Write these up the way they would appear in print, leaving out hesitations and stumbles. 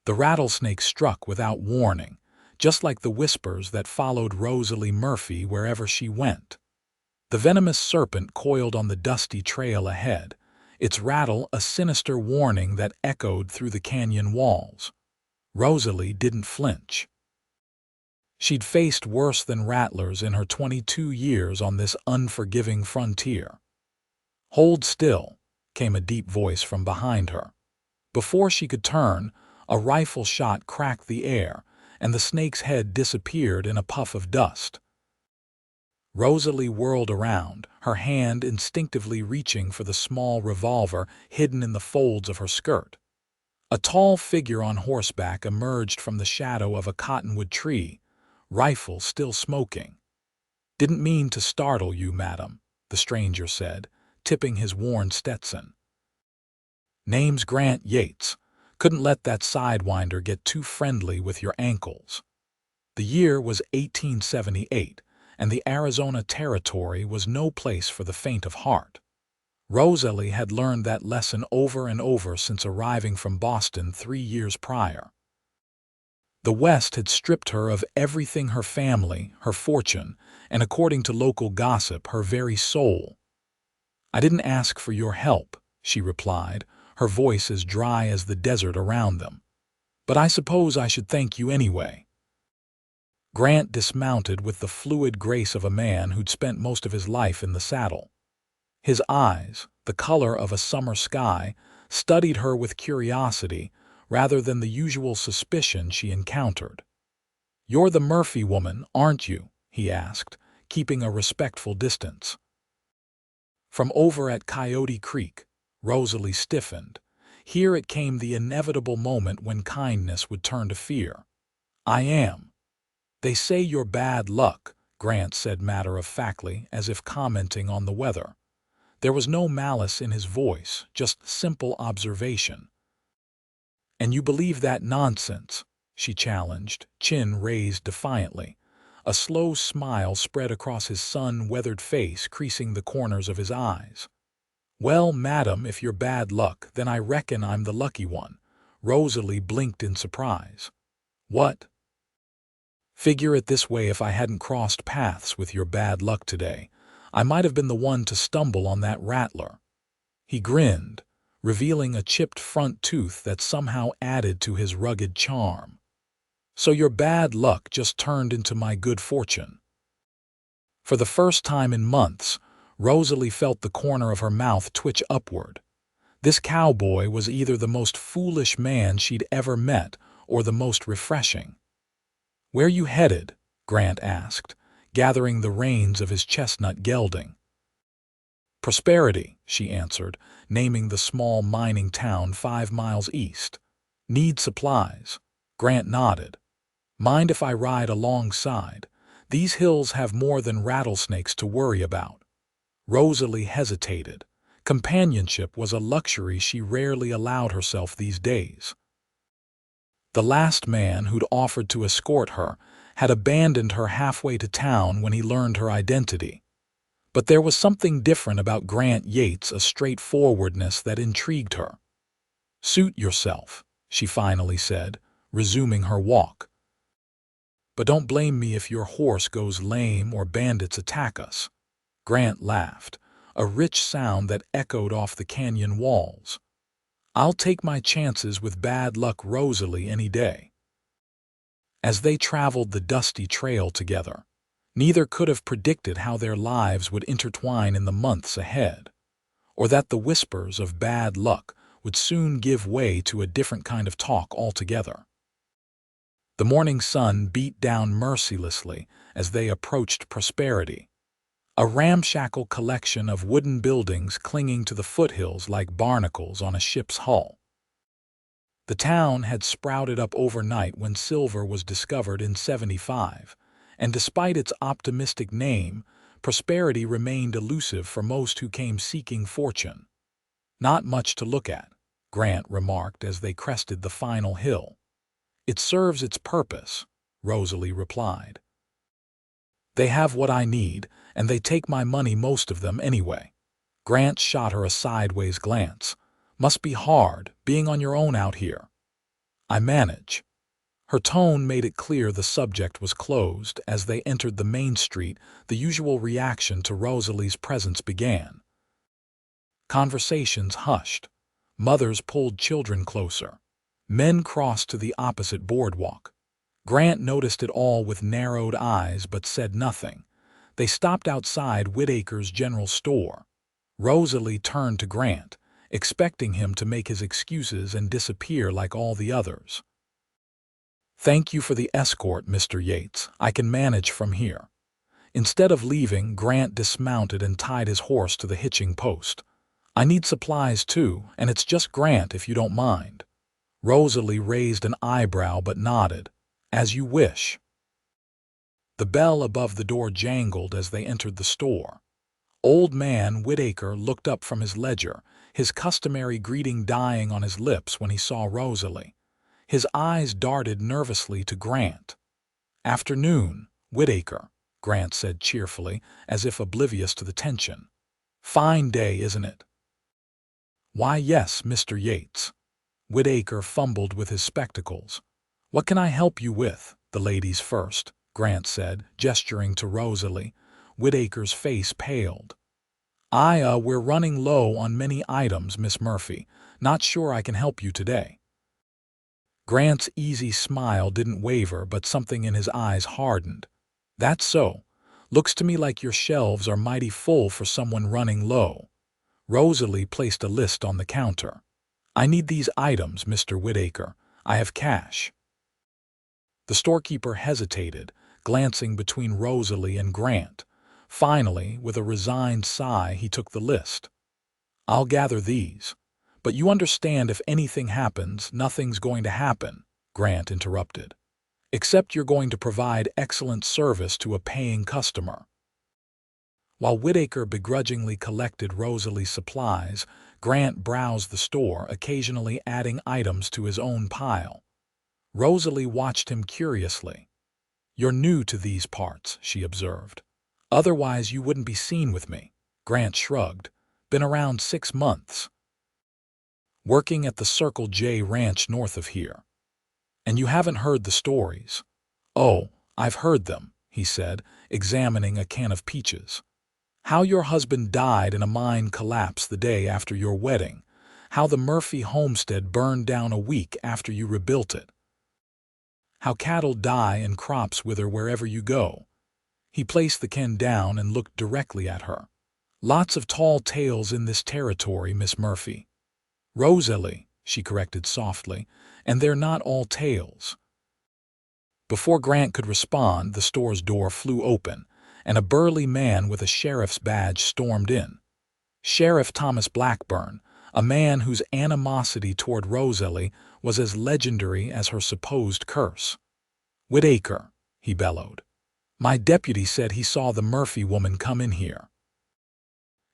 The rattlesnake struck without warning, just like the whispers that followed Rosalie Murphy wherever she went. The venomous serpent coiled on the dusty trail ahead, its rattle a sinister warning that echoed through the canyon walls. Rosalie didn't flinch. She'd faced worse than rattlers in her 22 years on this unforgiving frontier. "Hold still," came a deep voice from behind her. Before she could turn, a rifle shot cracked the air, and the snake's head disappeared in a puff of dust. Rosalie whirled around, her hand instinctively reaching for the small revolver hidden in the folds of her skirt. A tall figure on horseback emerged from the shadow of a cottonwood tree, rifle still smoking. "Didn't mean to startle you, madam," the stranger said, tipping his worn Stetson. "Name's Grant Yates. Couldn't let that sidewinder get too friendly with your ankles." The year was 1878, and the Arizona Territory was no place for the faint of heart. Rosalie had learned that lesson over and over since arriving from Boston 3 years prior. The West had stripped her of everything: her family, her fortune, and according to local gossip, her very soul. "I didn't ask for your help," she replied, her voice as dry as the desert around them. "But I suppose I should thank you anyway." Grant dismounted with the fluid grace of a man who'd spent most of his life in the saddle. His eyes, the color of a summer sky, studied her with curiosity rather than the usual suspicion she encountered. "You're the Murphy woman, aren't you?" he asked, keeping a respectful distance. From over at Coyote Creek, Rosalie stiffened. Here it came, the inevitable moment when kindness would turn to fear. "I am." "They say you're bad luck," Grant said matter-of-factly, as if commenting on the weather. There was no malice in his voice, just simple observation. "And you believe that nonsense?" she challenged, chin raised defiantly. A slow smile spread across his sun-weathered face, creasing the corners of his eyes. "Well, madam, if you're bad luck, then I reckon I'm the lucky one." Rosalie blinked in surprise. "What?" "Figure it this way: if I hadn't crossed paths with your bad luck today, I might have been the one to stumble on that rattler." He grinned, revealing a chipped front tooth that somehow added to his rugged charm. "So your bad luck just turned into my good fortune." For the first time in months, Rosalie felt the corner of her mouth twitch upward. This cowboy was either the most foolish man she'd ever met or the most refreshing. "Where you headed?" Grant asked, gathering the reins of his chestnut gelding. "Prosperity," she answered, naming the small mining town 5 miles east. "Need supplies." Grant nodded. "Mind if I ride alongside? These hills have more than rattlesnakes to worry about." Rosalie hesitated. Companionship was a luxury she rarely allowed herself these days. The last man who'd offered to escort her had abandoned her halfway to town when he learned her identity. But there was something different about Grant Yates, a straightforwardness that intrigued her. "Suit yourself," she finally said, resuming her walk. "But don't blame me if your horse goes lame or bandits attack us." Grant laughed, a rich sound that echoed off the canyon walls. "I'll take my chances with bad luck, Rosalie, any day." As they traveled the dusty trail together, neither could have predicted how their lives would intertwine in the months ahead, or that the whispers of bad luck would soon give way to a different kind of talk altogether. The morning sun beat down mercilessly as they approached Prosperity, a ramshackle collection of wooden buildings clinging to the foothills like barnacles on a ship's hull. The town had sprouted up overnight when silver was discovered in '75, and despite its optimistic name, Prosperity remained elusive for most who came seeking fortune. "Not much to look at," Grant remarked as they crested the final hill. "It serves its purpose," Rosalie replied. "They have what I need, and they take my money, most of them anyway." Grant shot her a sideways glance. "Must be hard, being on your own out here." I manage." Her tone made it clear the subject was closed. As they entered the main street, the usual reaction to Rosalie's presence began. Conversations hushed. Mothers pulled children closer. Men crossed to the opposite boardwalk. Grant noticed it all with narrowed eyes but said nothing. They stopped outside Whitaker's general store. Rosalie turned to Grant, expecting him to make his excuses and disappear like all the others. "Thank you for the escort, Mr. Yates. I can manage from here." Instead of leaving, Grant dismounted and tied his horse to the hitching post. "I need supplies too, and it's just Grant if you don't mind." Rosalie raised an eyebrow but nodded. "As you wish." The bell above the door jangled as they entered the store. Old man Whitaker looked up from his ledger, his customary greeting dying on his lips when he saw Rosalie. His eyes darted nervously to Grant. "Afternoon, Whitaker," Grant said cheerfully, as if oblivious to the tension. "Fine day, isn't it?" "Why, yes, Mr. Yates." Whitaker fumbled with his spectacles. "What can I help you with?" "The ladies first," Grant said, gesturing to Rosalie. Whitaker's face paled. We're running low on many items, Miss Murphy. Not sure I can help you today." Grant's easy smile didn't waver, but something in his eyes hardened. "That's so. Looks to me like your shelves are mighty full for someone running low." Rosalie placed a list on the counter. "I need these items, Mr. Whitaker. I have cash." The storekeeper hesitated, glancing between Rosalie and Grant. Finally, with a resigned sigh, he took the list. "I'll gather these. But you understand if anything happens, nothing's going to happen," Grant interrupted. "Except you're going to provide excellent service to a paying customer." While Whitaker begrudgingly collected Rosalie's supplies, Grant browsed the store, occasionally adding items to his own pile. Rosalie watched him curiously. "You're new to these parts," she observed. "Otherwise you wouldn't be seen with me." Grant shrugged. "Been around 6 months. Working at the Circle J ranch north of here." "And you haven't heard the stories?" "Oh, I've heard them," he said, examining a can of peaches. "How your husband died in a mine collapse the day after your wedding. How the Murphy homestead burned down a week after you rebuilt it. How cattle die and crops wither wherever you go." He placed the can down and looked directly at her. "Lots of tall tales in this territory, Miss Murphy." "Rosalie," she corrected softly, "and they're not all tales." Before Grant could respond, the store's door flew open, and a burly man with a sheriff's badge stormed in. Sheriff Thomas Blackburn, a man whose animosity toward Rosalie was as legendary as her supposed curse. "Whitaker," he bellowed. "My deputy said he saw the Murphy woman come in here."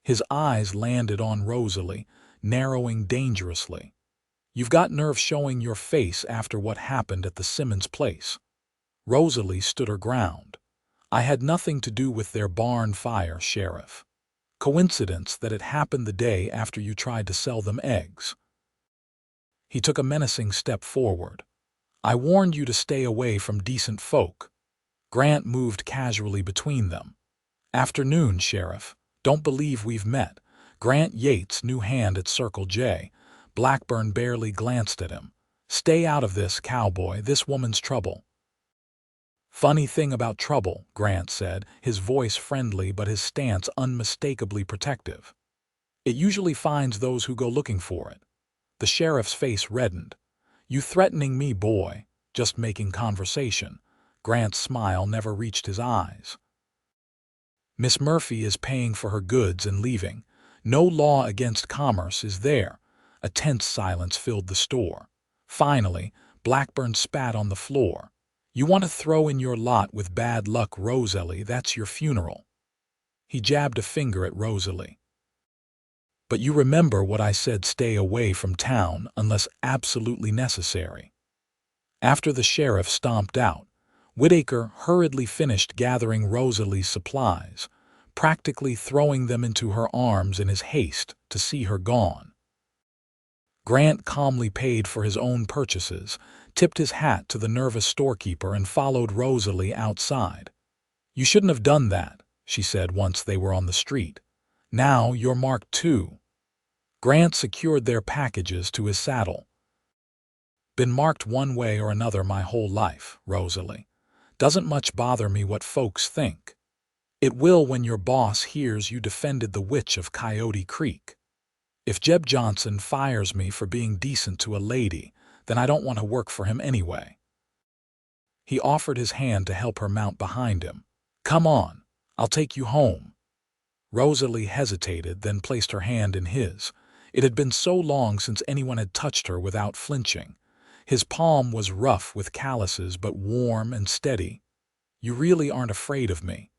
His eyes landed on Rosalie, narrowing dangerously. "You've got nerve showing your face after what happened at the Simmons place." Rosalie stood her ground. "I had nothing to do with their barn fire, Sheriff. Coincidence that it happened the day after you tried to sell them eggs." He took a menacing step forward. "I warned you to stay away from decent folk." Grant moved casually between them. "Afternoon, Sheriff. Don't believe we've met." Grant Yates, new hand at Circle J. Blackburn barely glanced at him. "Stay out of this, Cowboy. This woman's trouble." "Funny thing about trouble," Grant said, his voice friendly but his stance unmistakably protective. "It usually finds those who go looking for it." The sheriff's face reddened. "You threatening me, boy?" "Just making conversation." Grant's smile never reached his eyes. "Miss Murphy is paying for her goods and leaving. No law against commerce, is there?" A tense silence filled the store. Finally, Blackburn spat on the floor. "You want to throw in your lot with bad luck, Rosalie, that's your funeral." He jabbed a finger at Rosalie. "But you remember what I said, stay away from town unless absolutely necessary." After the sheriff stomped out, Whitaker hurriedly finished gathering Rosalie's supplies, practically throwing them into her arms in his haste to see her gone. Grant calmly paid for his own purchases, tipped his hat to the nervous storekeeper, and followed Rosalie outside. "You shouldn't have done that," she said once they were on the street. "Now you're marked too." Grant secured their packages to his saddle. "Been marked one way or another my whole life, Rosalie. Doesn't much bother me what folks think. It will when your boss hears you defended the witch of Coyote Creek. If Jeb Johnson fires me for being decent to a lady, then I don't want to work for him anyway." He offered his hand to help her mount behind him. "Come on, I'll take you home." Rosalie hesitated, then placed her hand in his. It had been so long since anyone had touched her without flinching. His palm was rough with calluses, but warm and steady. "You really aren't afraid of me?"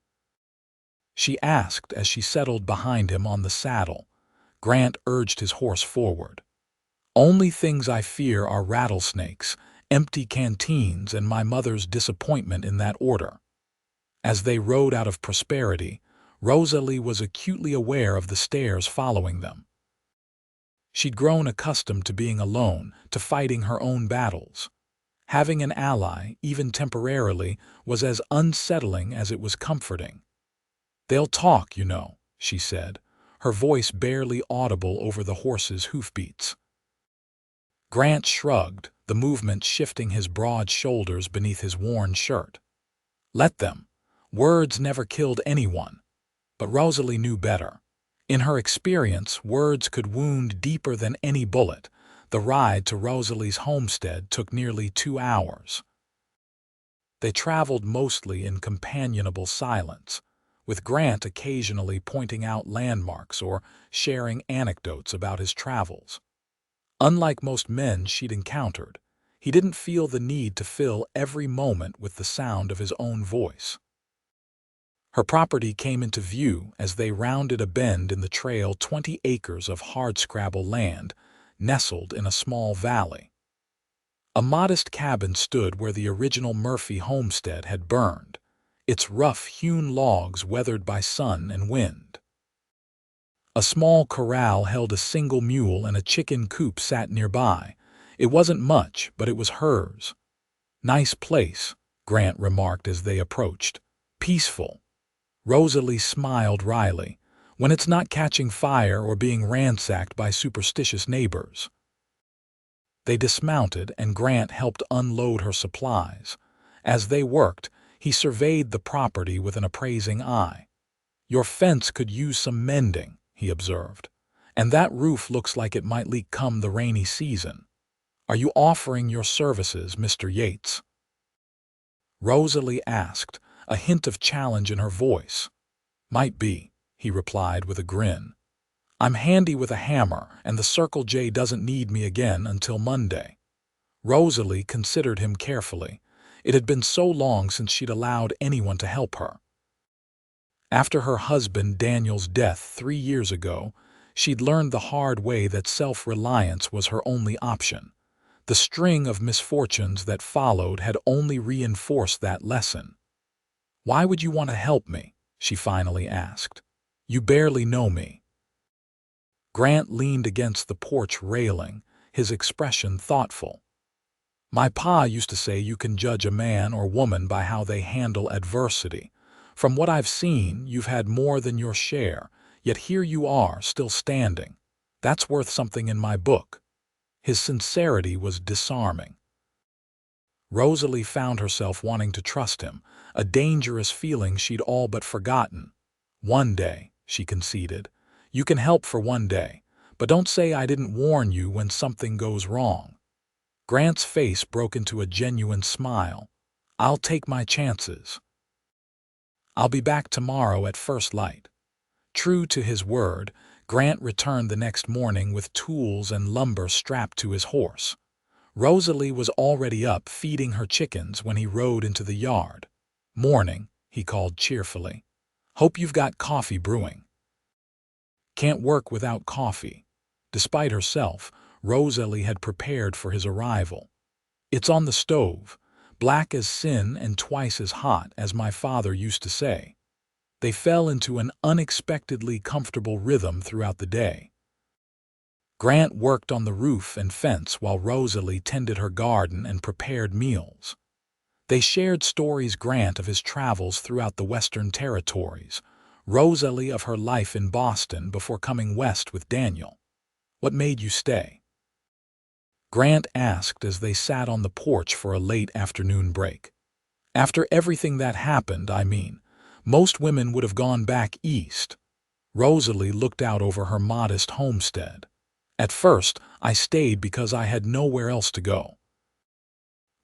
she asked as she settled behind him on the saddle. Grant urged his horse forward. "Only things I fear are rattlesnakes, empty canteens, and my mother's disappointment in that order." As they rode out of Prosperity, Rosalie was acutely aware of the stares following them. She'd grown accustomed to being alone, to fighting her own battles. Having an ally, even temporarily, was as unsettling as it was comforting. "They'll talk, you know," she said, her voice barely audible over the horse's hoofbeats. Grant shrugged, the movement shifting his broad shoulders beneath his worn shirt. Let them. Words never killed anyone. But Rosalie knew better. In her experience, words could wound deeper than any bullet. The ride to Rosalie's homestead took nearly 2 hours. They traveled mostly in companionable silence, with Grant occasionally pointing out landmarks or sharing anecdotes about his travels. Unlike most men she'd encountered, he didn't feel the need to fill every moment with the sound of his own voice. Her property came into view as they rounded a bend in the trail, 20 acres of hardscrabble land, nestled in a small valley. A modest cabin stood where the original Murphy homestead had burned, its rough-hewn logs weathered by sun and wind. A small corral held a single mule, and a chicken coop sat nearby. It wasn't much, but it was hers. "Nice place," Grant remarked as they approached. "Peaceful." Rosalie smiled wryly. "When it's not catching fire or being ransacked by superstitious neighbors." They dismounted, and Grant helped unload her supplies. As they worked, he surveyed the property with an appraising eye. "Your fence could use some mending," he observed. "And that roof looks like it might leak come the rainy season. Are you offering your services, Mr. Yates?" Rosalie asked, a hint of challenge in her voice. "Might be," he replied with a grin. "I'm handy with a hammer, and the Circle J doesn't need me again until Monday." Rosalie considered him carefully. It had been so long since she'd allowed anyone to help her. After her husband Daniel's death 3 years ago, she'd learned the hard way that self-reliance was her only option. The string of misfortunes that followed had only reinforced that lesson. "Why would you want to help me?" she finally asked. "You barely know me." Grant leaned against the porch railing, his expression thoughtful. "My pa used to say you can judge a man or woman by how they handle adversity. From what I've seen, you've had more than your share, yet here you are, still standing. That's worth something in my book." His sincerity was disarming. Rosalie found herself wanting to trust him, a dangerous feeling she'd all but forgotten. "One day," she conceded. "You can help for one day, but don't say I didn't warn you when something goes wrong." Grant's face broke into a genuine smile. "I'll take my chances. I'll be back tomorrow at first light." True to his word, Grant returned the next morning with tools and lumber strapped to his horse. Rosalie was already up feeding her chickens when he rode into the yard. "Morning," he called cheerfully. "Hope you've got coffee brewing." Can't work without coffee. Despite herself, Rosalie had prepared for his arrival. "It's on the stove, black as sin and twice as hot, as my father used to say." They fell into an unexpectedly comfortable rhythm throughout the day. Grant worked on the roof and fence while Rosalie tended her garden and prepared meals. They shared stories, Grant of his travels throughout the Western Territories, Rosalie of her life in Boston before coming west with Daniel. "What made you stay?" Grant asked as they sat on the porch for a late afternoon break. "After everything that happened, I mean, most women would have gone back east." Rosalie looked out over her modest homestead. "At first, I stayed because I had nowhere else to go.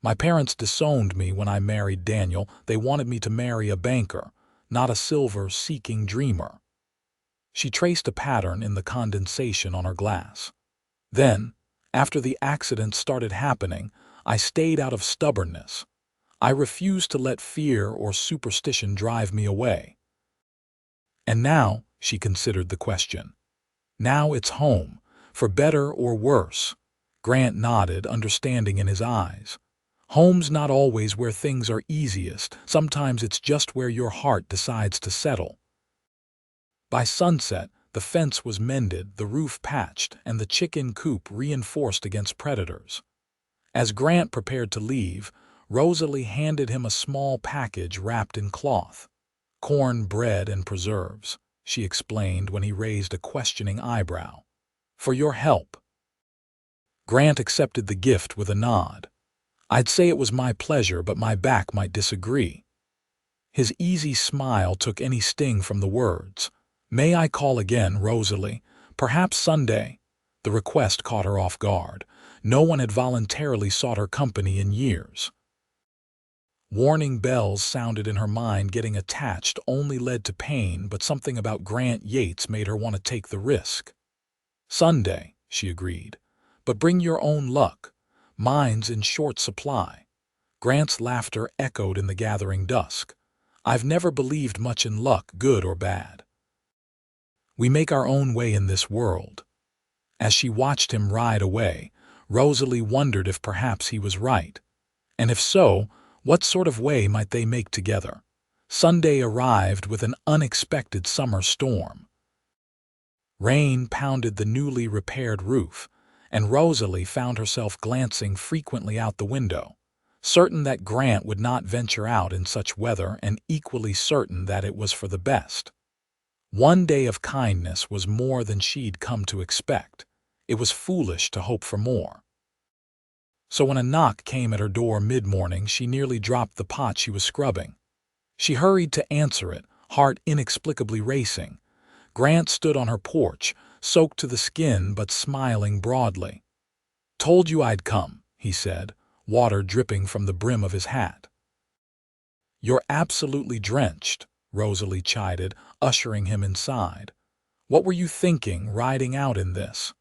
My parents disowned me when I married Daniel. They wanted me to marry a banker, not a silver-seeking dreamer." She traced a pattern in the condensation on her glass. "Then, after the accidents started happening, I stayed out of stubbornness. I refused to let fear or superstition drive me away. And now," she considered the question, "now it's home, for better or worse." Grant nodded, understanding in his eyes. "Home's not always where things are easiest. Sometimes it's just where your heart decides to settle." By sunset, the fence was mended, the roof patched, and the chicken coop reinforced against predators. As Grant prepared to leave, Rosalie handed him a small package wrapped in cloth. "Corn, bread, and preserves," she explained when he raised a questioning eyebrow. "For your help." Grant accepted the gift with a nod. "I'd say it was my pleasure, but my back might disagree." His easy smile took any sting from the words. "May I call again, Rosalie? Perhaps Sunday?" The request caught her off guard. No one had voluntarily sought her company in years. Warning bells sounded in her mind. Getting attached only led to pain, but something about Grant Yates made her want to take the risk. "Sunday," she agreed. "But bring your own luck. Mine's in short supply." Grant's laughter echoed in the gathering dusk. "I've never believed much in luck, good or bad. We make our own way in this world." As she watched him ride away, Rosalie wondered if perhaps he was right. And if so, what sort of way might they make together? Sunday arrived with an unexpected summer storm. Rain pounded the newly repaired roof, and Rosalie found herself glancing frequently out the window, certain that Grant would not venture out in such weather and equally certain that it was for the best. One day of kindness was more than she'd come to expect. It was foolish to hope for more. So when a knock came at her door mid-morning, she nearly dropped the pot she was scrubbing. She hurried to answer it, heart inexplicably racing. Grant stood on her porch, soaked to the skin but smiling broadly. "Told you I'd come," he said, water dripping from the brim of his hat. "You're absolutely drenched," Rosalie chided, ushering him inside. "What were you thinking, riding out in this?"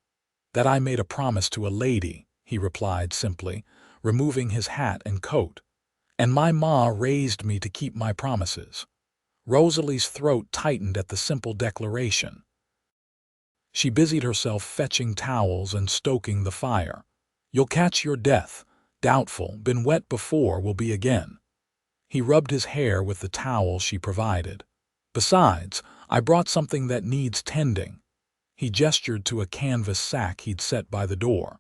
"That I made a promise to a lady," he replied simply, removing his hat and coat. "And my ma raised me to keep my promises." Rosalie's throat tightened at the simple declaration. She busied herself fetching towels and stoking the fire. "You'll catch your death. Doubtful, been wet before, will be again." He rubbed his hair with the towel she provided. "Besides, I brought something that needs tending." He gestured to a canvas sack he'd set by the door.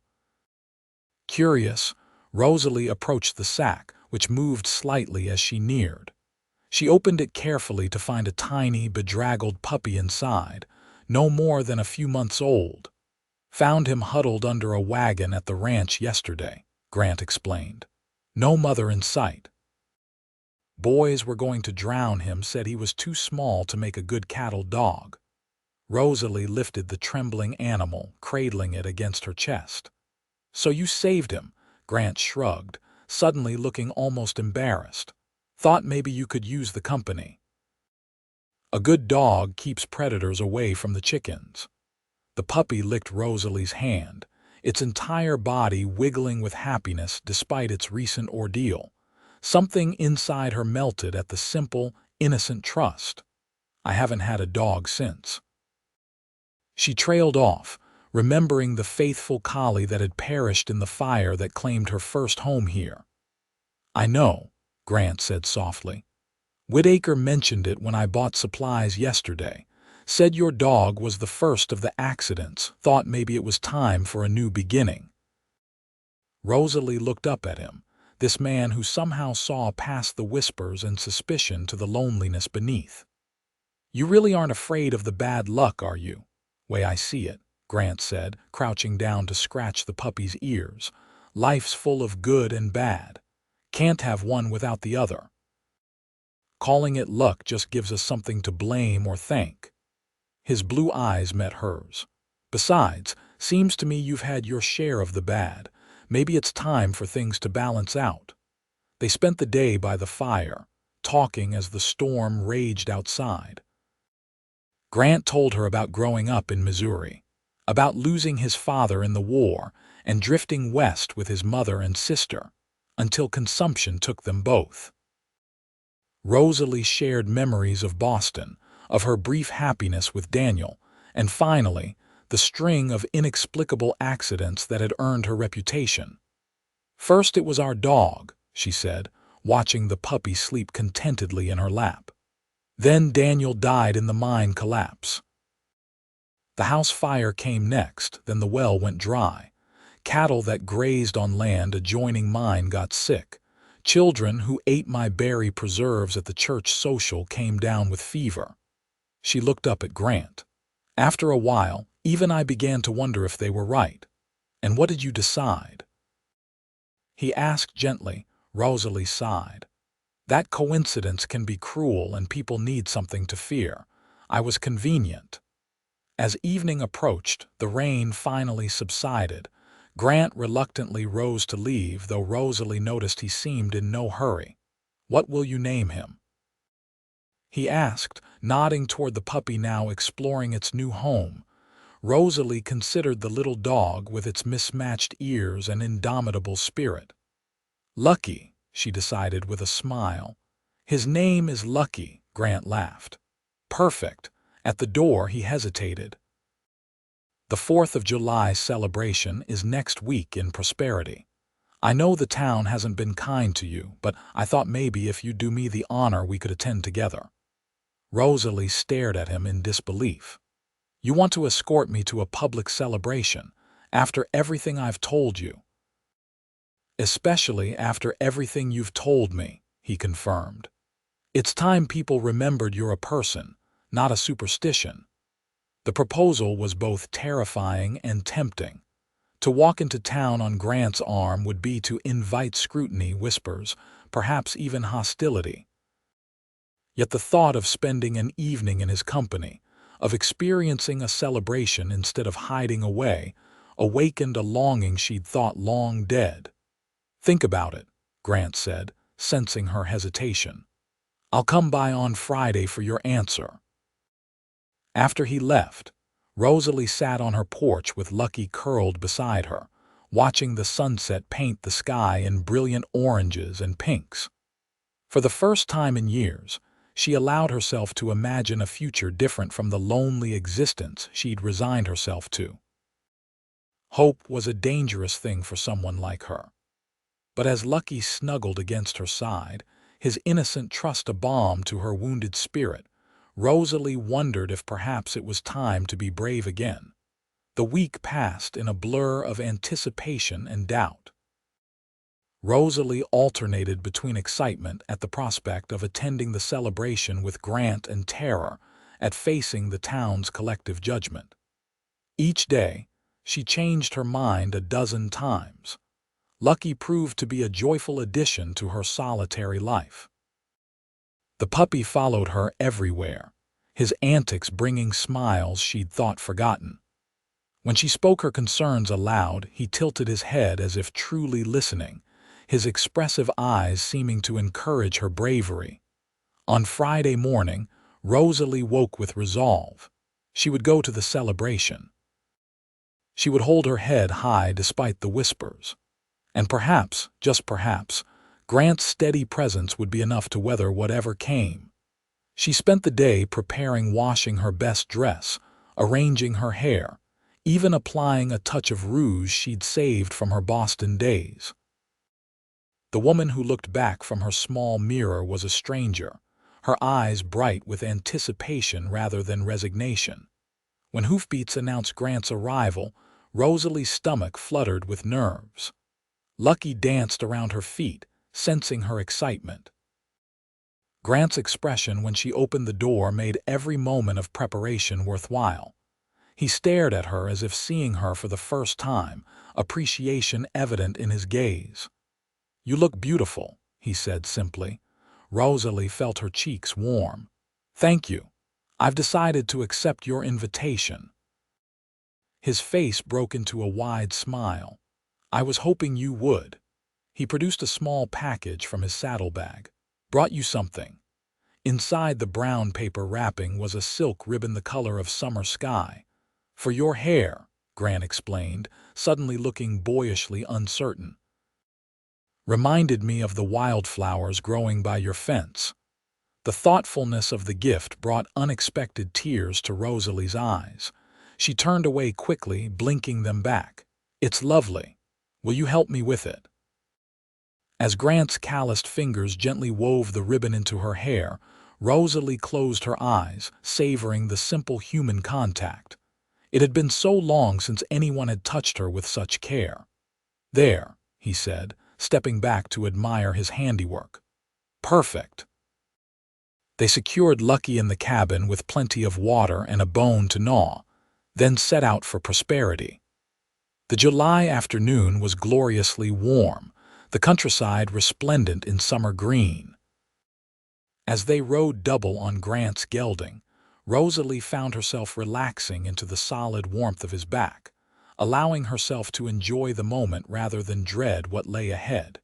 Curious, Rosalie approached the sack, which moved slightly as she neared. She opened it carefully to find a tiny, bedraggled puppy inside, no more than a few months old. "Found him huddled under a wagon at the ranch yesterday," Grant explained. "No mother in sight. Boys were going to drown him, said he was too small to make a good cattle dog." Rosalie lifted the trembling animal, cradling it against her chest. "So you saved him," Grant shrugged, suddenly looking almost embarrassed. "Thought maybe you could use the company." "A good dog keeps predators away from the chickens." The puppy licked Rosalie's hand, its entire body wiggling with happiness despite its recent ordeal. Something inside her melted at the simple, innocent trust. "I haven't had a dog since." She trailed off, remembering the faithful collie that had perished in the fire that claimed her first home here. "I know," Grant said softly. "Whitaker mentioned it when I bought supplies yesterday. Said your dog was the first of the accidents, thought maybe it was time for a new beginning. Rosalie looked up at him, this man who somehow saw past the whispers and suspicion to the loneliness beneath. You really aren't afraid of the bad luck, are you? Way I see it, Grant said, crouching down to scratch the puppy's ears. Life's full of good and bad. Can't have one without the other. Calling it luck just gives us something to blame or thank. His blue eyes met hers. Besides, seems to me you've had your share of the bad. Maybe it's time for things to balance out. They spent the day by the fire, talking as the storm raged outside. Grant told her about growing up in Missouri, about losing his father in the war and drifting west with his mother and sister, until consumption took them both. Rosalie shared memories of Boston, of her brief happiness with Daniel, and finally, the string of inexplicable accidents that had earned her reputation. First it was our dog, she said, watching the puppy sleep contentedly in her lap. Then Daniel died in the mine collapse. The house fire came next, then the well went dry. Cattle that grazed on land adjoining mine got sick. Children who ate my berry preserves at the church social came down with fever. She looked up at Grant. After a while, even I began to wonder if they were right. And what did you decide? He asked gently. Rosalie sighed. That coincidence can be cruel and people need something to fear. I was convenient. As evening approached, the rain finally subsided. Grant reluctantly rose to leave, though Rosalie noticed he seemed in no hurry. What will you name him? He asked, nodding toward the puppy now exploring its new home. Rosalie considered the little dog with its mismatched ears and indomitable spirit. Lucky, she decided with a smile. His name is Lucky, Grant laughed. Perfect. At the door he hesitated. The 4th of July celebration is next week in Prosperity. I know the town hasn't been kind to you, but I thought maybe if you'd do me the honor we could attend together. Rosalie stared at him in disbelief. You want to escort me to a public celebration, after everything I've told you? Especially after everything you've told me, he confirmed. It's time people remembered you're a person, not a superstition. The proposal was both terrifying and tempting. To walk into town on Grant's arm would be to invite scrutiny, whispers, perhaps even hostility. Yet the thought of spending an evening in his company, of experiencing a celebration instead of hiding away, awakened a longing she'd thought long dead. Think about it, Grant said, sensing her hesitation. I'll come by on Friday for your answer. After he left, Rosalie sat on her porch with Lucky curled beside her, watching the sunset paint the sky in brilliant oranges and pinks. For the first time in years, she allowed herself to imagine a future different from the lonely existence she'd resigned herself to. Hope was a dangerous thing for someone like her. But as Lucky snuggled against her side, his innocent trust a balm to her wounded spirit, Rosalie wondered if perhaps it was time to be brave again. The week passed in a blur of anticipation and doubt. Rosalie alternated between excitement at the prospect of attending the celebration with Grant and terror at facing the town's collective judgment. Each day, she changed her mind a dozen times. Lucky proved to be a joyful addition to her solitary life. The puppy followed her everywhere, his antics bringing smiles she'd thought forgotten. When she spoke her concerns aloud, he tilted his head as if truly listening, his expressive eyes seeming to encourage her bravery. On Friday morning, Rosalie woke with resolve. She would go to the celebration. She would hold her head high despite the whispers. And perhaps, just perhaps, Grant's steady presence would be enough to weather whatever came. She spent the day preparing, washing her best dress, arranging her hair, even applying a touch of rouge she'd saved from her Boston days. The woman who looked back from her small mirror was a stranger, her eyes bright with anticipation rather than resignation. When hoofbeats announced Grant's arrival, Rosalie's stomach fluttered with nerves. Lucky danced around her feet, sensing her excitement. Grant's expression when she opened the door made every moment of preparation worthwhile. He stared at her as if seeing her for the first time, appreciation evident in his gaze. "You look beautiful," he said simply. Rosalie felt her cheeks warm. "Thank you. I've decided to accept your invitation." His face broke into a wide smile. "I was hoping you would." He produced a small package from his saddlebag. "Brought you something." Inside the brown paper wrapping was a silk ribbon the color of summer sky. "For your hair," Grant explained, suddenly looking boyishly uncertain. "Reminded me of the wildflowers growing by your fence." The thoughtfulness of the gift brought unexpected tears to Rosalie's eyes. She turned away quickly, blinking them back. "It's lovely. Will you help me with it?" As Grant's calloused fingers gently wove the ribbon into her hair, Rosalie closed her eyes, savoring the simple human contact. It had been so long since anyone had touched her with such care. "There," he said, stepping back to admire his handiwork. "Perfect." They secured Lucky in the cabin with plenty of water and a bone to gnaw, then set out for prosperity. The July afternoon was gloriously warm, the countryside resplendent in summer green. As they rode double on Grant's gelding, Rosalie found herself relaxing into the solid warmth of his back, allowing herself to enjoy the moment rather than dread what lay ahead.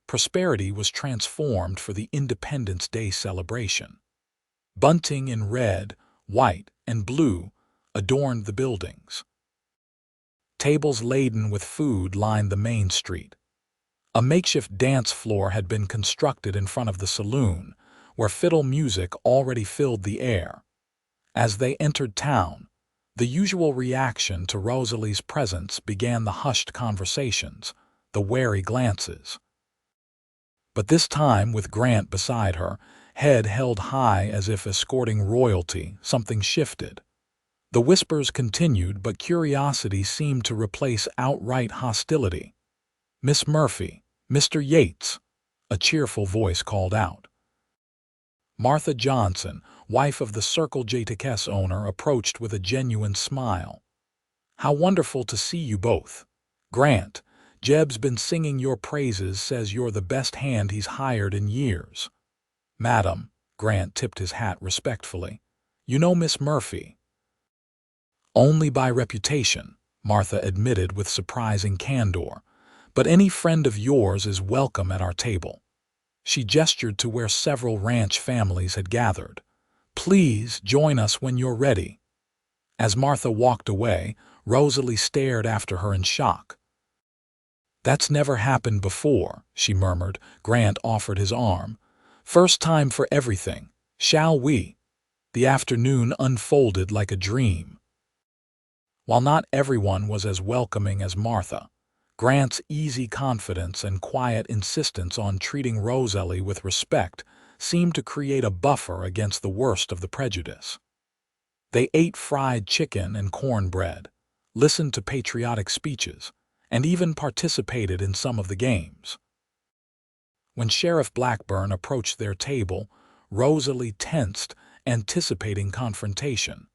Prosperity was transformed for the Independence Day celebration. Bunting in red, white, and blue adorned the buildings. Tables laden with food lined the main street. A makeshift dance floor had been constructed in front of the saloon, where fiddle music already filled the air. As they entered town, the usual reaction to Rosalie's presence began: the hushed conversations, the wary glances. But this time, with Grant beside her, head held high as if escorting royalty, something shifted. The whispers continued, but curiosity seemed to replace outright hostility. "Miss Murphy, Mr. Yates," a cheerful voice called out. Martha Johnson, wife of the Circle J Tickets owner, approached with a genuine smile. "How wonderful to see you both. Grant, Jeb's been singing your praises, says you're the best hand he's hired in years." "Madam," Grant tipped his hat respectfully, "you know Miss Murphy." "Only by reputation," Martha admitted with surprising candor, "but any friend of yours is welcome at our table." She gestured to where several ranch families had gathered. "Please join us when you're ready." As Martha walked away, Rosalie stared after her in shock. "That's never happened before," she murmured. Grant offered his arm. "First time for everything. Shall we?" The afternoon unfolded like a dream. While not everyone was as welcoming as Martha, Grant's easy confidence and quiet insistence on treating Rosalie with respect seemed to create a buffer against the worst of the prejudice. They ate fried chicken and cornbread, listened to patriotic speeches, and even participated in some of the games. When Sheriff Blackburn approached their table, Rosalie tensed, anticipating confrontation.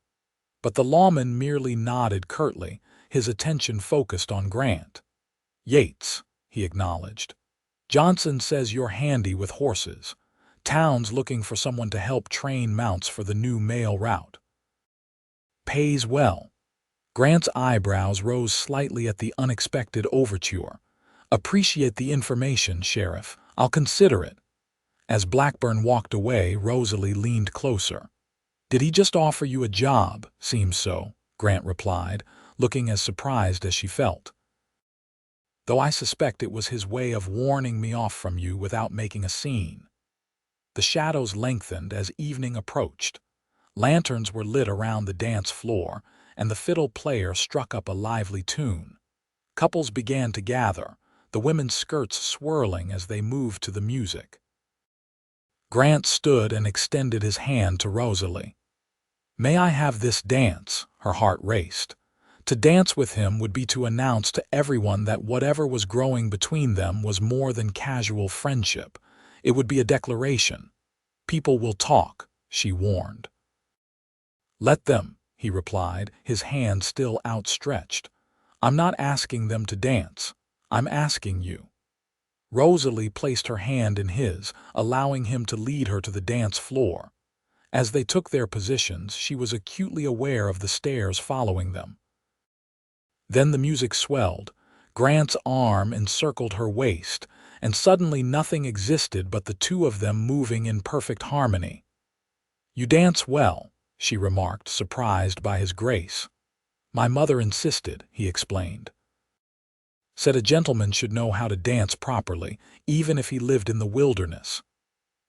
But the lawman merely nodded curtly, his attention focused on Grant. "Yates," he acknowledged. "Johnson says you're handy with horses. Town's looking for someone to help train mounts for the new mail route. Pays well." Grant's eyebrows rose slightly at the unexpected overture. "Appreciate the information, Sheriff. I'll consider it." As Blackburn walked away, Rosalie leaned closer. "Did he just offer you a job?" "Seems so," Grant replied, looking as surprised as she felt. "Though I suspect it was his way of warning me off from you without making a scene." The shadows lengthened as evening approached. Lanterns were lit around the dance floor, and the fiddle player struck up a lively tune. Couples began to gather, the women's skirts swirling as they moved to the music. Grant stood and extended his hand to Rosalie. "May I have this dance?" Her heart raced. To dance with him would be to announce to everyone that whatever was growing between them was more than casual friendship. It would be a declaration. "People will talk," she warned. "Let them," he replied, his hand still outstretched. "I'm not asking them to dance. I'm asking you." Rosalie placed her hand in his, allowing him to lead her to the dance floor. As they took their positions, she was acutely aware of the stares following them. Then the music swelled. Grant's arm encircled her waist, and suddenly nothing existed but the two of them moving in perfect harmony. "You dance well," she remarked, surprised by his grace. "My mother insisted," he explained. "Said a gentleman should know how to dance properly, even if he lived in the wilderness."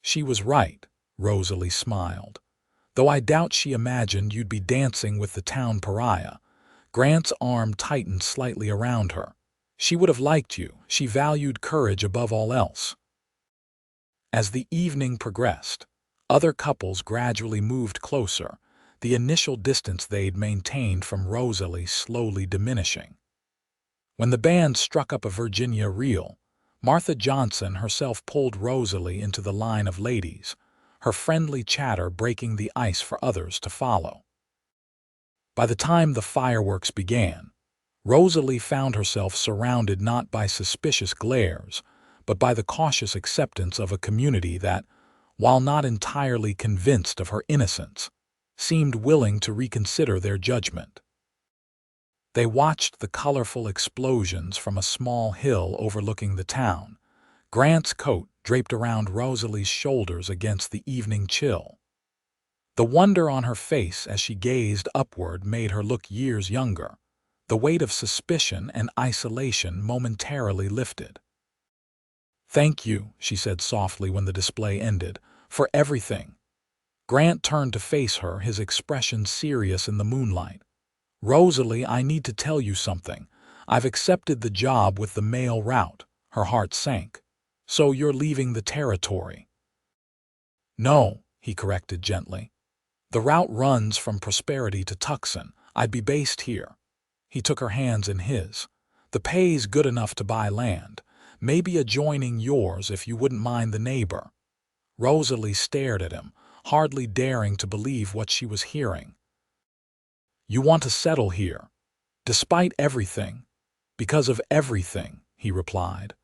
She was right, Rosalie smiled. "Though I doubt she imagined you'd be dancing with the town pariah." Grant's arm tightened slightly around her. "She would have liked you. She valued courage above all else." As the evening progressed, other couples gradually moved closer, the initial distance they'd maintained from Rosalie slowly diminishing. When the band struck up a Virginia reel, Martha Johnson herself pulled Rosalie into the line of ladies, her friendly chatter breaking the ice for others to follow. By the time the fireworks began, Rosalie found herself surrounded not by suspicious glares, but by the cautious acceptance of a community that, while not entirely convinced of her innocence, seemed willing to reconsider their judgment. They watched the colorful explosions from a small hill overlooking the town, Grant's coat draped around Rosalie's shoulders against the evening chill. The wonder on her face as she gazed upward made her look years younger. The weight of suspicion and isolation momentarily lifted. "Thank you," she said softly when the display ended, "for everything." Grant turned to face her, his expression serious in the moonlight. "Rosalie, I need to tell you something. I've accepted the job with the mail route." Her heart sank. "So you're leaving the territory?" "No," he corrected gently. "The route runs from Prosperity to Tucson. I'd be based here." He took her hands in his. "The pay's good enough to buy land, maybe adjoining yours if you wouldn't mind the neighbor." Rosalie stared at him, hardly daring to believe what she was hearing. "You want to settle here, despite everything?" "Because of everything," he replied.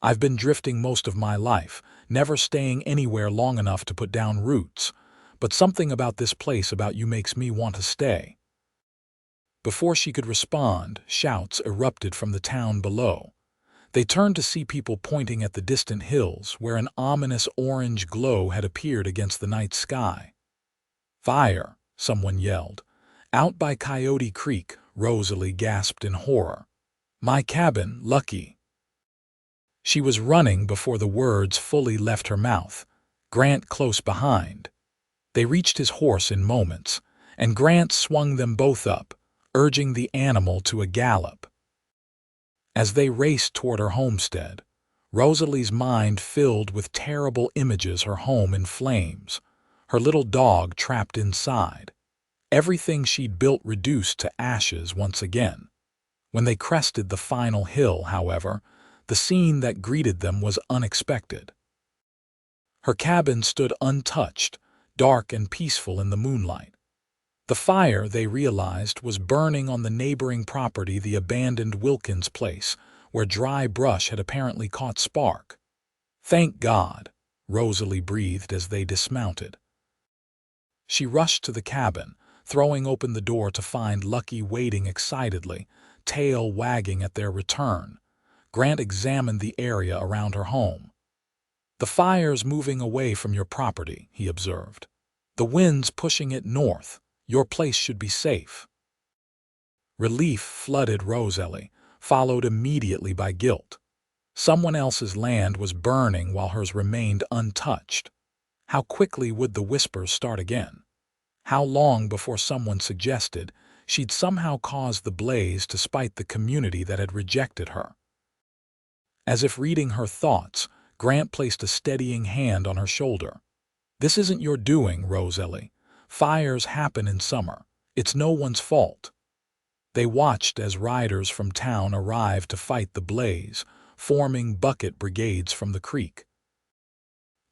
"I've been drifting most of my life, never staying anywhere long enough to put down roots. But something about this place about you makes me want to stay." Before she could respond, shouts erupted from the town below. They turned to see people pointing at the distant hills where an ominous orange glow had appeared against the night sky. "Fire!" someone yelled. "Out by Coyote Creek," Rosalie gasped in horror. "My cabin, lucky." She was running before the words fully left her mouth, Grant close behind. They reached his horse in moments, and Grant swung them both up, urging the animal to a gallop. As they raced toward her homestead, Rosalie's mind filled with terrible images, her home in flames, her little dog trapped inside, everything she'd built reduced to ashes once again. When they crested the final hill, however, the scene that greeted them was unexpected. Her cabin stood untouched, dark and peaceful in the moonlight. The fire, they realized, was burning on the neighboring property, the abandoned Wilkins place, where dry brush had apparently caught spark. "Thank God," Rosalie breathed as they dismounted. She rushed to the cabin, throwing open the door to find Lucky waiting excitedly, tail wagging at their return. Grant examined the area around her home. "The fire's moving away from your property," he observed. "The wind's pushing it north. Your place should be safe." Relief flooded Rosalie, followed immediately by guilt. Someone else's land was burning while hers remained untouched. How quickly would the whispers start again? How long before someone suggested she'd somehow caused the blaze to spite the community that had rejected her? As if reading her thoughts, Grant placed a steadying hand on her shoulder. "This isn't your doing, Rosalie. Fires happen in summer. It's no one's fault." They watched as riders from town arrived to fight the blaze, forming bucket brigades from the creek.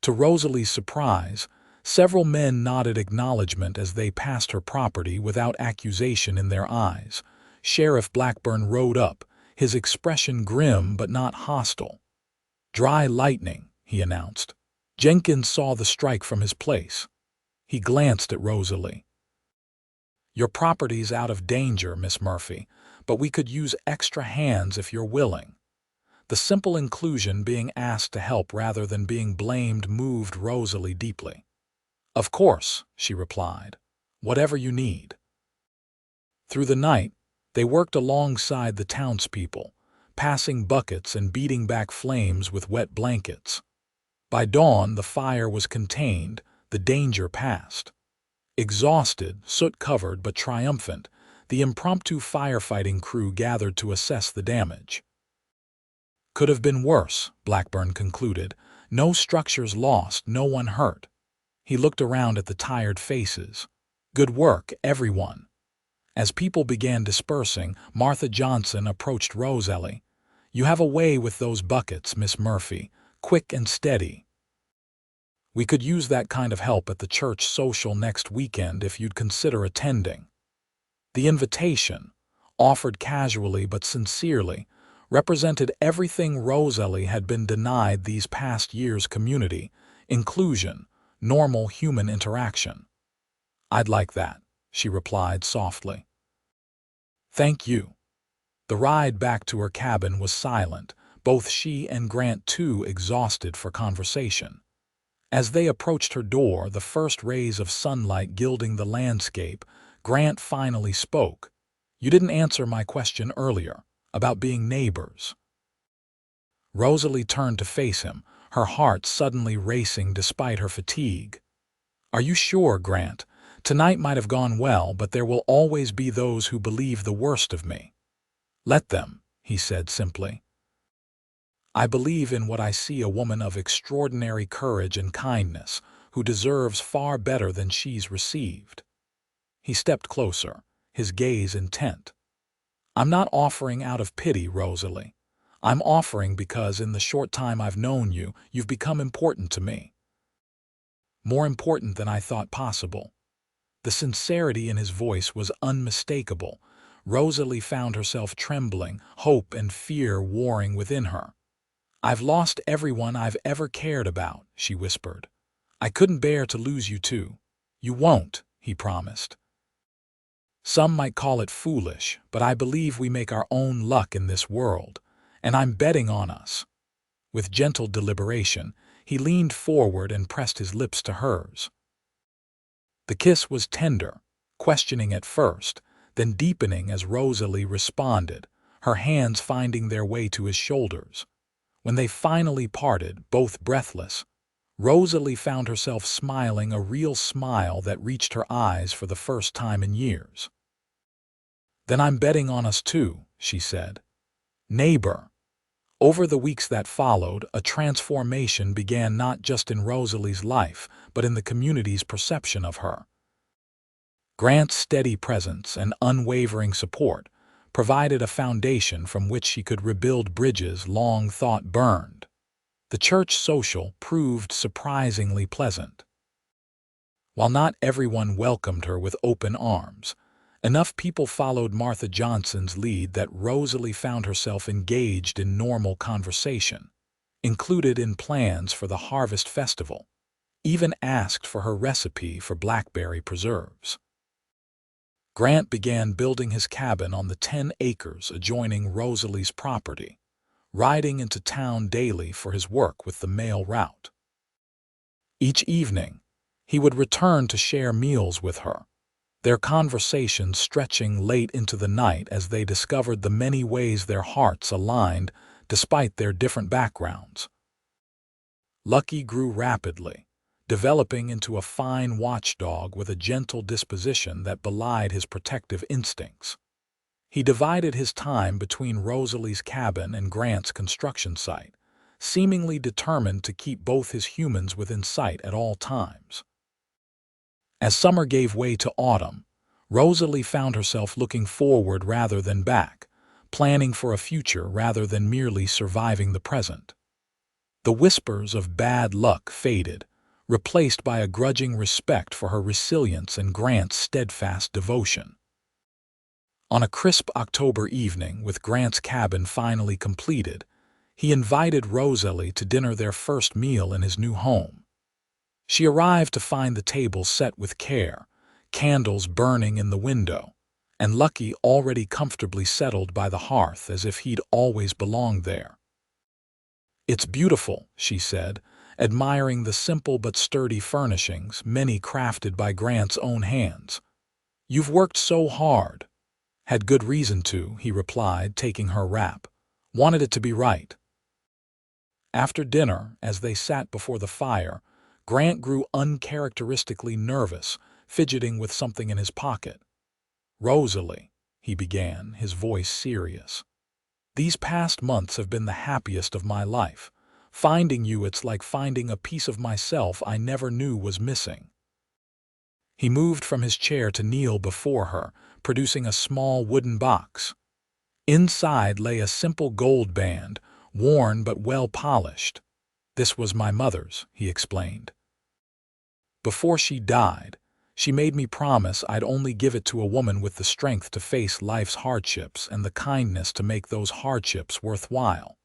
To Rosalie's surprise, several men nodded acknowledgement as they passed her property without accusation in their eyes. Sheriff Blackburn rode up, his expression grim but not hostile. "Dry lightning," he announced. Jenkins saw the strike from his place. He glanced at Rosalie. "Your property's out of danger, Miss Murphy, but we could use extra hands if you're willing." The simple inclusion being asked to help rather than being blamed moved Rosalie deeply. "Of course," she replied. "Whatever you need." Through the night, they worked alongside the townspeople, passing buckets and beating back flames with wet blankets. By dawn, the fire was contained, the danger past. Exhausted, soot-covered but triumphant, the impromptu firefighting crew gathered to assess the damage. "Could have been worse," Blackburn concluded. "No structures lost, no one hurt." He looked around at the tired faces. "Good work, everyone." As people began dispersing, Martha Johnson approached Rosalie. "You have a way with those buckets, Miss Murphy, quick and steady. We could use that kind of help at the church social next weekend if you'd consider attending." The invitation, offered casually but sincerely, represented everything Rosalie had been denied these past years: community, inclusion, normal human interaction. "I'd like that," she replied softly. "Thank you." The ride back to her cabin was silent, both she and Grant too exhausted for conversation. As they approached her door, the first rays of sunlight gilding the landscape, Grant finally spoke. "You didn't answer my question earlier, about being neighbors." Rosalie turned to face him, her heart suddenly racing despite her fatigue. "Are you sure, Grant? Tonight might have gone well, but there will always be those who believe the worst of me." "Let them," he said simply. "I believe in what I see: a woman of extraordinary courage and kindness, who deserves far better than she's received." He stepped closer, his gaze intent. "I'm not offering out of pity, Rosalie. I'm offering because in the short time I've known you, you've become important to me. More important than I thought possible." The sincerity in his voice was unmistakable. Rosalie found herself trembling, hope and fear warring within her. "I've lost everyone I've ever cared about," she whispered. "I couldn't bear to lose you too." "You won't," he promised. "Some might call it foolish, but I believe we make our own luck in this world, and I'm betting on us." With gentle deliberation, he leaned forward and pressed his lips to hers. The kiss was tender, questioning at first, then deepening as Rosalie responded, her hands finding their way to his shoulders. When they finally parted, both breathless, Rosalie found herself smiling, a real smile that reached her eyes for the first time in years. "Then I'm betting on us too," she said. "Neighbor." Over the weeks that followed, a transformation began, not just in Rosalie's life, but in the community's perception of her. Grant's steady presence and unwavering support provided a foundation from which she could rebuild bridges long thought burned. The church social proved surprisingly pleasant. While not everyone welcomed her with open arms, enough people followed Martha Johnson's lead that Rosalie found herself engaged in normal conversation, included in plans for the Harvest Festival, even asked for her recipe for blackberry preserves. Grant began building his cabin on the 10 acres adjoining Rosalie's property, riding into town daily for his work with the mail route. Each evening, he would return to share meals with her, their conversations stretching late into the night as they discovered the many ways their hearts aligned despite their different backgrounds. Lucky grew rapidly, developing into a fine watchdog with a gentle disposition that belied his protective instincts. He divided his time between Rosalie's cabin and Grant's construction site, seemingly determined to keep both his humans within sight at all times. As summer gave way to autumn, Rosalie found herself looking forward rather than back, planning for a future rather than merely surviving the present. The whispers of bad luck faded, replaced by a grudging respect for her resilience and Grant's steadfast devotion. On a crisp October evening, with Grant's cabin finally completed, he invited Rosalie to dinner, their first meal in his new home. She arrived to find the table set with care, candles burning in the window, and Lucky already comfortably settled by the hearth as if he'd always belonged there. "It's beautiful," she said, admiring the simple but sturdy furnishings, many crafted by Grant's own hands. "You've worked so hard." "Had good reason to," he replied, taking her wrap. "Wanted it to be right." After dinner, as they sat before the fire, Grant grew uncharacteristically nervous, fidgeting with something in his pocket. "Rosalie," he began, his voice serious. "These past months have been the happiest of my life. Finding you, it's like finding a piece of myself I never knew was missing." He moved from his chair to kneel before her, producing a small wooden box. Inside lay a simple gold band, worn but well polished. "This was my mother's," he explained. "Before she died, she made me promise I'd only give it to a woman with the strength to face life's hardships and the kindness to make those hardships worthwhile."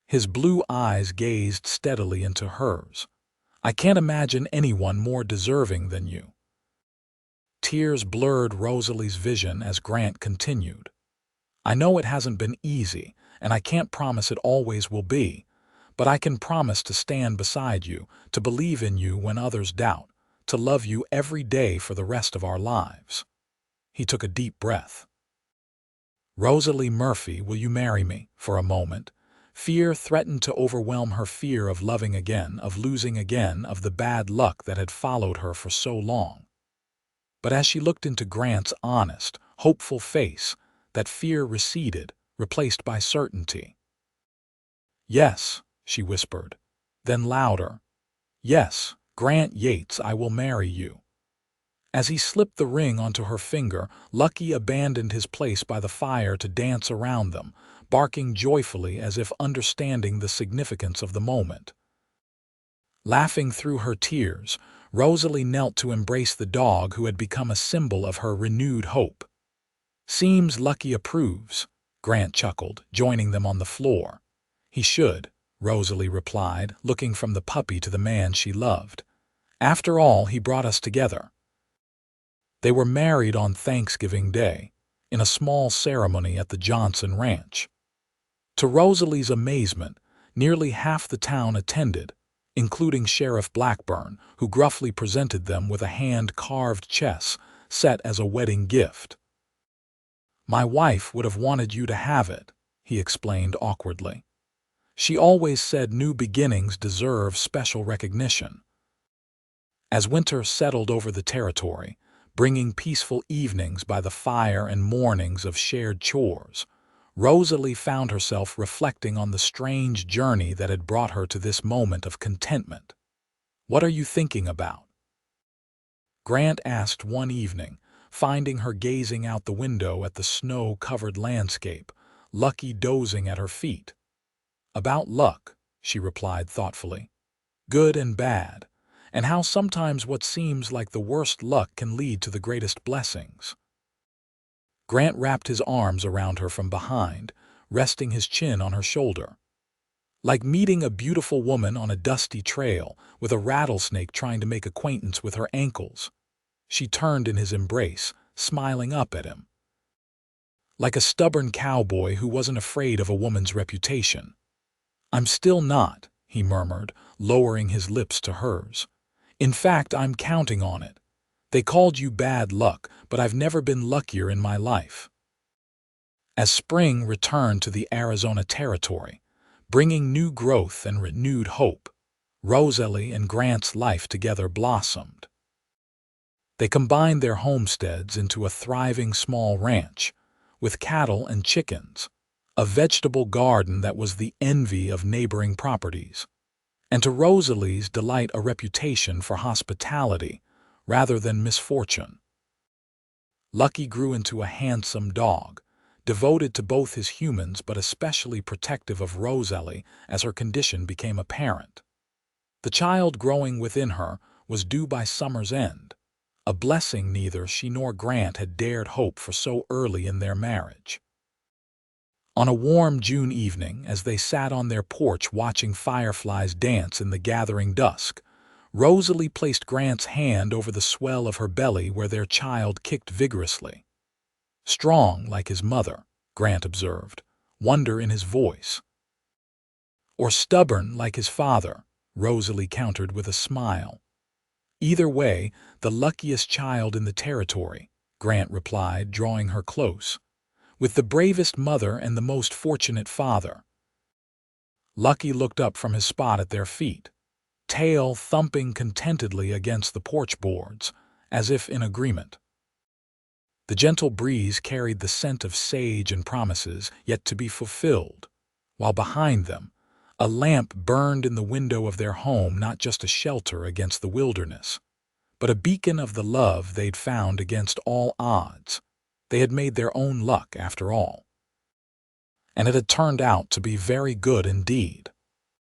His blue eyes gazed steadily into hers. "I can't imagine anyone more deserving than you." Tears blurred Rosalie's vision as Grant continued. "I know it hasn't been easy, and I can't promise it always will be, but I can promise to stand beside you, to believe in you when others doubt, to love you every day for the rest of our lives." He took a deep breath. "Rosalie Murphy, will you marry me?" For a moment, fear threatened to overwhelm her, fear of loving again, of losing again, of the bad luck that had followed her for so long. But as she looked into Grant's honest, hopeful face, that fear receded, replaced by certainty. "Yes," she whispered. Then louder, "Yes, Grant Yates, I will marry you." As he slipped the ring onto her finger, Lucky abandoned his place by the fire to dance around them, barking joyfully as if understanding the significance of the moment. Laughing through her tears, Rosalie knelt to embrace the dog who had become a symbol of her renewed hope. "Seems Lucky approves," Grant chuckled, joining them on the floor. "He should," Rosalie replied, looking from the puppy to the man she loved. "After all, he brought us together." They were married on Thanksgiving Day, in a small ceremony at the Johnson Ranch. To Rosalie's amazement, nearly half the town attended, including Sheriff Blackburn, who gruffly presented them with a hand-carved chess set as a wedding gift. "My wife would have wanted you to have it," he explained awkwardly. "She always said new beginnings deserve special recognition." As winter settled over the territory, bringing peaceful evenings by the fire and mornings of shared chores, Rosalie found herself reflecting on the strange journey that had brought her to this moment of contentment. "What are you thinking about?" Grant asked one evening, finding her gazing out the window at the snow-covered landscape, Lucky dozing at her feet. "About luck," she replied thoughtfully. "Good and bad, and how sometimes what seems like the worst luck can lead to the greatest blessings." Grant wrapped his arms around her from behind, resting his chin on her shoulder. "Like meeting a beautiful woman on a dusty trail, with a rattlesnake trying to make acquaintance with her ankles." She turned in his embrace, smiling up at him. "Like a stubborn cowboy who wasn't afraid of a woman's reputation." "I'm still not," he murmured, lowering his lips to hers. "In fact, I'm counting on it. They called you bad luck, but I've never been luckier in my life." As spring returned to the Arizona territory, bringing new growth and renewed hope, Rosalie and Grant's life together blossomed. They combined their homesteads into a thriving small ranch, with cattle and chickens, a vegetable garden that was the envy of neighboring properties, and to Rosalie's delight a reputation for hospitality rather than misfortune. Lucky grew into a handsome dog, devoted to both his humans but especially protective of Rosalie as her condition became apparent. The child growing within her was due by summer's end, a blessing neither she nor Grant had dared hope for so early in their marriage. On a warm June evening, as they sat on their porch watching fireflies dance in the gathering dusk, Rosalie placed Grant's hand over the swell of her belly where their child kicked vigorously. "Strong like his mother," Grant observed, wonder in his voice. "Or stubborn like his father," Rosalie countered with a smile. "Either way, the luckiest child in the territory," Grant replied, drawing her close, "with the bravest mother and the most fortunate father." Lucky looked up from his spot at their feet, tail thumping contentedly against the porch boards, as if in agreement. The gentle breeze carried the scent of sage and promises yet to be fulfilled, while behind them, a lamp burned in the window of their home, not just a shelter against the wilderness, but a beacon of the love they'd found against all odds. They had made their own luck, after all. And it had turned out to be very good indeed.